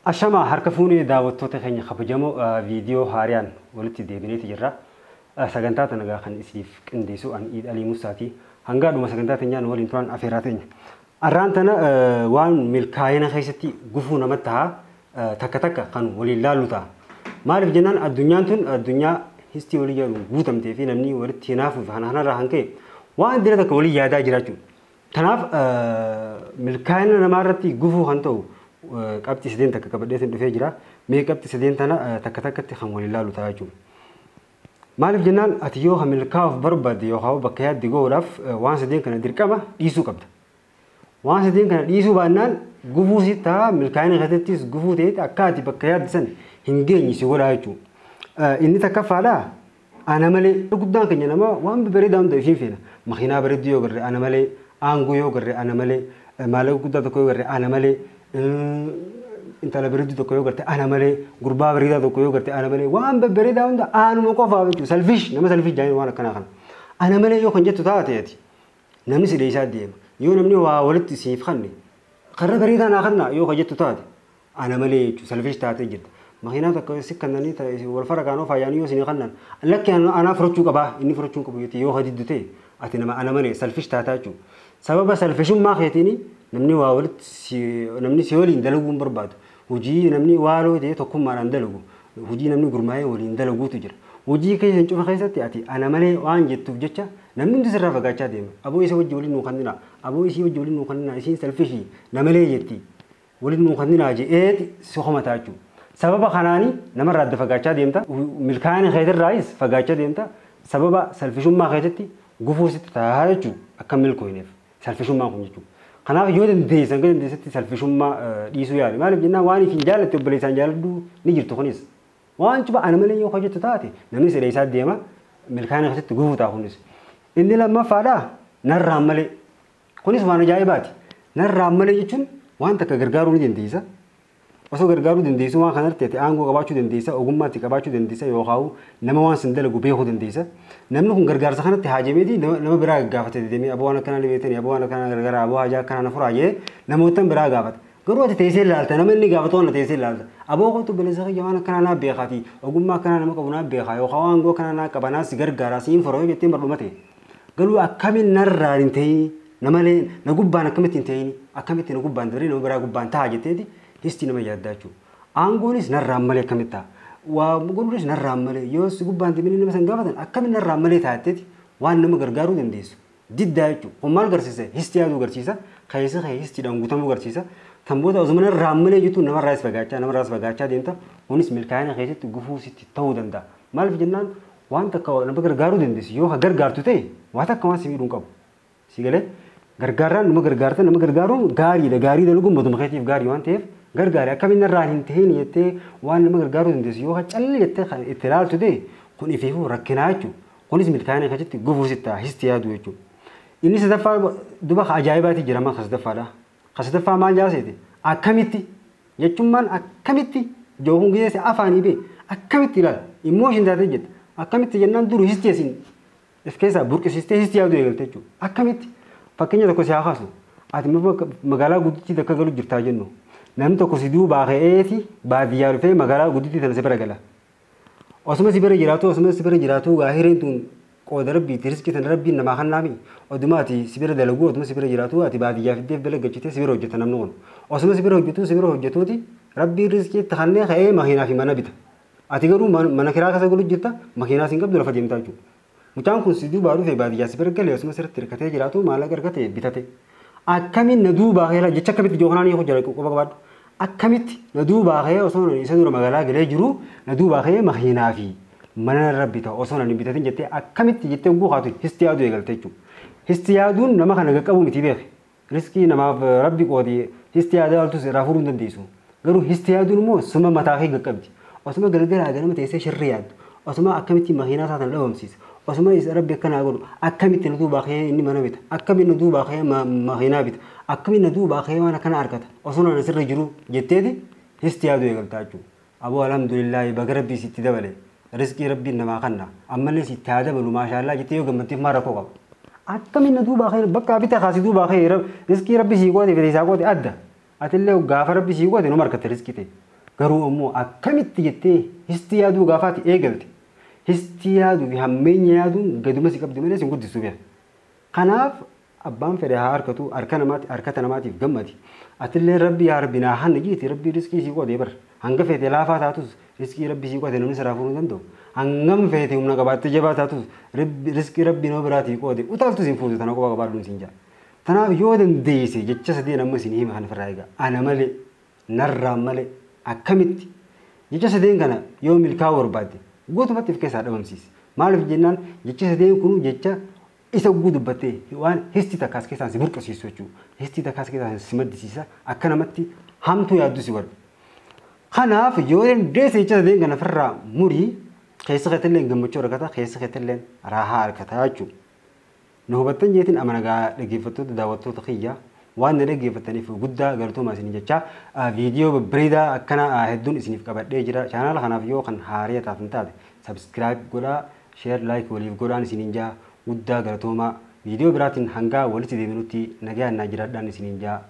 Ashama harka fuunee daawwattoota keenya kabajamoo viidiyoo haariyaan walitti deebineeti jirra. Sagantaa tana kan isiif qindeessu an Iid Alii Musaati. Hanga dhuma sagantaa teenyaan waliin turan afeeraa teenya. Arraan tana waan milkaa'ina keessatti gufuu namatti ta'a takka takka kan waliin laallu ta'a. Maaliif jennaan addunyaan tun addunyaa histii walii jedhu guutamtee fi namni walitti hinaafuuf hanarraa hanka'e waan dira takka walii yaadaa jiraachuu. Kanaaf milkaa'ina namaarratti gufuu kan ta'u qabxii sadeen takka qabadheetiin dhufee jira. Mee qabxii sadeen tana takka takkatti kan waliin laallu ta'a jechuudha. Maaliif jennaan ati yoo milkaa'uuf barbaadde yookaan bakka yaaddi gochuudhaaf waan sadeen kana dirqama dhiisuu qabda. Waan sadeen kana dhiisuu baannaan gufuu si ta'a milkaa'ina keessattis gufuu ta'eeti akka ati bakka yaaddi san hin geenye si godhaa jechuudha. Inni takkaffaadhaa ana malee guddaan keenya nama waan bareedaa hunda ishiin feena. Makiinaa bareedduu yoo garre ana malee aangoo yoo garre ana malee maallaqa guddaa tokko yoo garre ana malee intala bareedduu tokko yoo garte ana malee gurbaa bareedaa tokko yoo garte ana malee waan bareedaa hunda aanuma qofaaf jechuudha. Salfish nama salfish jaaniin waan akkanaa kana. Ana malee yoo kan jettu taate ati namni si dheessaa deema. Yoo namni waa walitti siif kanne karra bareedaa naa kanna yoo kan jettu taate ana malee jechuudha. Salfish taatee jirta. Makiinaa tokko si kannanii wal faraqaanoo faayanii yoo sinii kannan lakki anaa furachuu qabaa inni furachuu qabu yoo hadiddu ta'e ati nama ana malee salfish taataa jechuudha. Sababa salfishummaa keetiini namni waa walitti namni si waliin dalaguun barbaadu. Hojii namni waaloo ta'e tokkummaadhaan dalagu. Hojii namni gurmaa'ee waliin dalaguutu jira. Hojii keessa hin cufa keessatti ati ana malee waan jettuuf jecha namni hundi sirraa fagaachaa deema. Aboo isa wajji waliin nuu kannina. Aboo isii wajji waliin nuu kannina. Isiin salfishii namalee jetti. Waliin nuu kannina je'eeti si homataa jechuudha. Sababa kanaanii namarraa adda fagaachaa deemta. Milkaa'ina keetirraayis fagaachaa deemta. Sababa salfishummaa keessatti gufuu sitti taa'aa jechuudha. Akka milkooyineef salfishummaa kun jechuudha. Kanaaf yoo dandeessan kan dandeessatti salfishummaa dhiisuu yaali. Maaliif jennaan waan ifiin jaallatte obboleessaan jaalladhu ni jirtu kunis. Waan cuba ana malee yoo hojjettu taate namni si dheessaa deema milkaa'ina keessatti gufuu ta'a kunis. Inni lammaffaadhaa narraan malee. Kunis waan ajaa'ibaati. Narraan malee jechuun waan takka gargaaruu ni dandeessa. Osoo gargaaruu dandeessu waan kanatti ati aangoo qabaachuu dandeessa, ogummaatti qabaachuu dandeessa yookaan nama waan sin dalagu beekuu dandeessa. Namni kun gargaarsa kanatti haajameeti nama biraa gaafate deemee aboo waan akkanaa libeetanii aboo waan akkanaa gargaara aboo hajaa akkanaa na furaa jee namootaan biraa gaafata. Garuu ati teessee ilaalta nama inni gaafatu waan teessee ilaalta. Aboo kootu bilisa kiyya waan akkanaa naa beekaati ogummaa akkanaa nama qabu naa beekaa yookaan waan aangoo akkanaa naa qaba naas gargaara siin foroo jettee barbaadate. Garuu akkamiin narraa hin ta'in namalee na gubbaan akkamitti hin ta'in akkamitti na gubbaan dabalee nama biraa gubbaan ta'a jetteeti. Histi nama yaaddaa jechuudha. Aangoonis narraan malee akkamitti ta'a. Waa godhuunis narraan malee yoo si gubbaan deemanii nama san gaafatan akkamiin narraan malee taa'etteeti waan nama gargaaruu dandeessu. Diddaa jechuudha. Kun maal agarsiisa? Histi yaaduu agarsiisa. Keessa kee histiidhaan guutamuu agarsiisa. Tamboota osoo narraan malee jettuun namarraas fagaachaa deemta. Kunis milkaa'ina keessatti gufuu sitti ta'uu danda'a. Maaliif jennaan waan takka nama gargaaruu dandeessu yoo gargaartu ta'e waan takka waan si miidhuu qabu. Si galee gargaaraan nama gargaartan nama gargaaruun gaariidha. Gaarii dalaguun mootummaa keetiif gaarii waan ta'eef gargaari akkamiin narraan hin ta'in jettee waan nama gargaaruu dandeessu yoo callee jettee kan itti ilaaltu ta'e kun ifiifuu rakkinaa jechuudha. Kunis milkaa'ina keessatti gufuu sitti ta'a histi yaaduu jechuudha. Inni sadaffaa duba ajaa'ibaati jedhama kasadaffaadha. Kasadaffaa maal jaaseeti? Akkamitti jechuun akkamitti joohun geesse afaanii bee akkamitti ilaala immoo ishin taatee jette akkamitti jennaan duru histi asiin if keessaa burqisiistee histi yaaduu eegalte jechuudha. Akkamitti fakkeenya tokko si haa kaasu ati magaalaa guddittii takka galu jirtaa jennu. Namni tokko si duubaa ka'eeti baadiyyaa dhufee magaalaa guddittii tana si bira gala. Osuma si bira jiraatu gaahireen tun qooda rabbiitti riskii tana rabbiin namaa kan naami. Odumaati si bira dalagu osuma si bira jiraatu ati baadiyyaa fiddeef dalagachitee si bira hojjeta namni kun. Osuma si bira hojjetuuti rabbiin riskii itti kannee ka'ee makiinaa fi mana bita. Ati garuu mana kiraa keessa galu jirta makiinaa siin qabdu lafa deemtaa jechuudha. Mucaan kun si duubaa dhufee baadiyyaa si bira galee osuma sirriitti hirkatee jiraatu maallaqa argatee bitate. Akkamiin na duubaa ka'ee jecha akkamitti jookanaan yoo hojjeta qofa qabaadhu. Akkamitti na duubaa ka'ee osoo isa dura magaalaa galee jiru na duubaa ka'ee makiinaa fi mana rabbi ta'u osoo hin bitatin jettee akkamitti jettee guukaatu histi yaaduu eegalte jechuudha. Histi yaaduun nama kana qaqqabu miti beeke. Riskii namaaf rabbi qoodee histi yaadaa altus irraa furuu hin dandeessu. Garuu histi yaaduun immoo suma mataa kee qaqqabdi. Osuma galgalaa ganama teessee shirri yaaddu. Osuma akkamitti makiinaa isaatan dhabamsiisa. Osuma rabbi akkanaa godhu akkamitti na duubaa ka'ee inni mana bita. Akkamitti na duubaa ka'ee makiinaa bita. Akkamitti na duubaa ka'ee waan akkana argata. Osoo na sirra jiru jetteeti histi yaaduu eegaltaa jechuudha. Aboo alhamdulillaahi baga rabbii sitti dabale. Riskii rabbiin namaa kanna. Ammallee sitti haa dabalu maashaallah jettee yoo gammaddeef maal rakkoo qaba. Akkamitti na duubaa ka'ee bakka bitaa kaasii duubaa ka'ee riskii rabbi sii qoote fedhe isaa qoote adda. Atillee gaafa rabbi sii qoote nama harkatti riskii ta'e. garuu ammoo akkamitti jettee histii yaaduu gaafaati eegalte histii yaaduu fi hammeenya yaaduun gaduma si qabdi malee si guddisu beeka. Kanaaf abbaan fedhe haa harkatu harkata namaatiif gammadi. Atillee rabbi yaa rabbi naa hanna jiiti rabbi riskii sii qoodee bar hanga feete laafaa taatus riskii rabbi sii qoodee namni siraa fuudhuu danda'u. Hangam feete humna qabaattee jabaa taatus riskii rabbi nama biraatii qoodee utaaltu siin fuudhu tana qofa qabaadhuun siin jaa. Tanaaf yoo dandeesse jecha sadeen amma isin hima kan ofirraa eegaa ana malee narraa malee akkamitti jecha sadeen kana yoo milkaa'uu barbaadde guutumatti of keessaa dhabamsiisi. Maaliif jennaan jecha sadeen kun jecha isa gudubbattee waan histi takkaas keessaan si burqisiisu jechuudha. Histi takkaas keessaan si maddisiisa akka namatti hamtuu yaaddu si warra. Kanaaf yoo dandeesse jecha sadeen kana ofirraa murii keessa keetillee gammachuu argata keessa keetillee raahaa argata jechuudha. Nu hubattan jeetiin amanagaa dhaggeeffattoota daawwattoota kiyyaa waan na dhaggeeffataniif guddaa galatooma isin jecha viidiyoo babbareedaa akkana hedduun isiniif qabadhee jira. Chaanaala kanaaf yoo kan haaraa taatan taate subscribe godhaa, share, like waliif godhaan isiniin jaa guddaa galatooma. Viidiyoo biraatiin hanga walitti deebinutti nagaan naa jiraadhaan isiniin jaa.